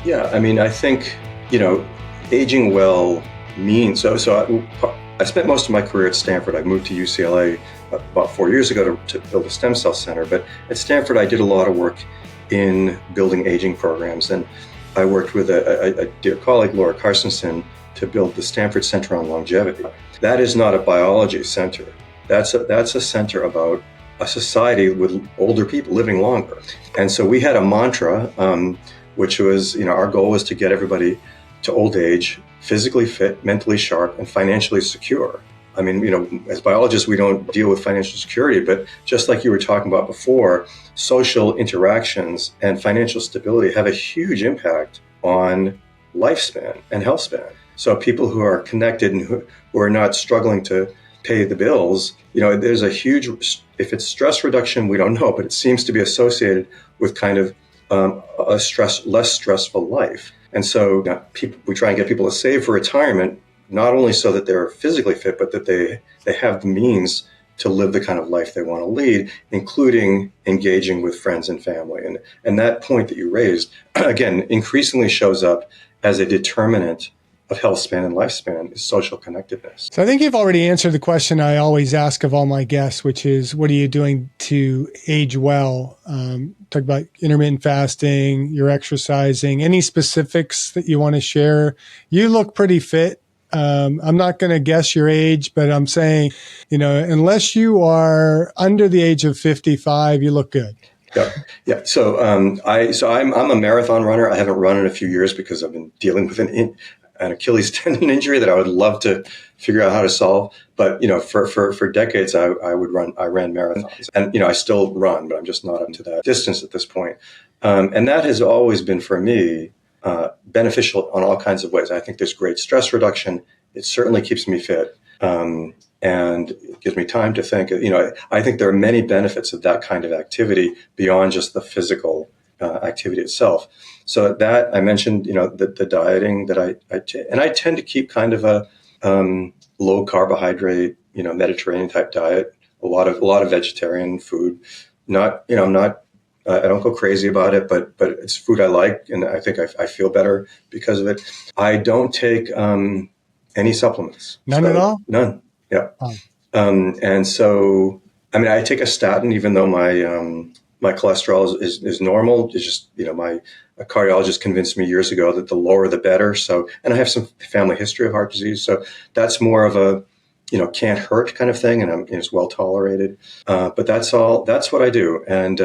Yeah, I mean, I think, you know, aging well means I spent most of my career at Stanford. I moved to UCLA about 4 years ago to build a stem cell center. But at Stanford, I did a lot of work in building aging programs. And I worked with a dear colleague, Laura Carstensen, to build the Stanford Center on Longevity. That is not a biology center. That's a center about a society with older people living longer. And so we had a mantra, which was, our goal was to get everybody to old age physically fit, mentally sharp, and financially secure. I mean, as biologists, we don't deal with financial security, but just like you were talking about before, social interactions and financial stability have a huge impact on lifespan and health span. So people who are connected and who are not struggling to pay the bills, there's a huge, if it's stress reduction, we don't know, but it seems to be associated with kind of less stressful life. And so we try and get people to save for retirement, not only so that they're physically fit, but that they have the means to live the kind of life they want to lead, including engaging with friends and family. And that point that you raised, again, increasingly shows up as a determinant of health span and lifespan is social connectedness. So I think you've already answered the question I always ask of all my guests, which is, what are you doing to age well? Talk about intermittent fasting, you're exercising, any specifics that you want to share? You look pretty fit. I'm not going to guess your age, but I'm saying, unless you are under the age of 55, you look good. Yeah. So I'm a marathon runner. I haven't run in a few years because I've been dealing with an Achilles tendon injury that I would love to figure out how to solve. But, for decades, I ran marathons, and, I still run, but I'm just not up to that distance at this point. And that has always been for me beneficial on all kinds of ways. I think there's great stress reduction. It certainly keeps me fit. And it gives me time to think. I think there are many benefits of that kind of activity beyond just the physical activity itself. So that I mentioned, the dieting that I tend to keep kind of a low carbohydrate, Mediterranean type diet. A lot of vegetarian food. I don't go crazy about it, but it's food I like, and I think I feel better because of it. I don't take any supplements. None at all? None. Yeah. Oh. And so, I mean, I take a statin, even though my cholesterol is normal. It's just, a cardiologist convinced me years ago that the lower the better. So, and I have some family history of heart disease. So that's more of a, can't hurt kind of thing. And it's well tolerated. But that's what I do. And,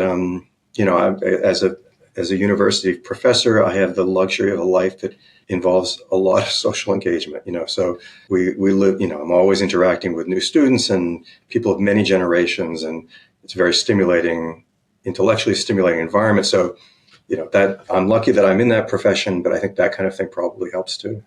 as a university professor, I have the luxury of a life that involves a lot of social engagement, so we live, I'm always interacting with new students and people of many generations, and it's a very intellectually stimulating environment. So, that I'm lucky that I'm in that profession, but I think that kind of thing probably helps too.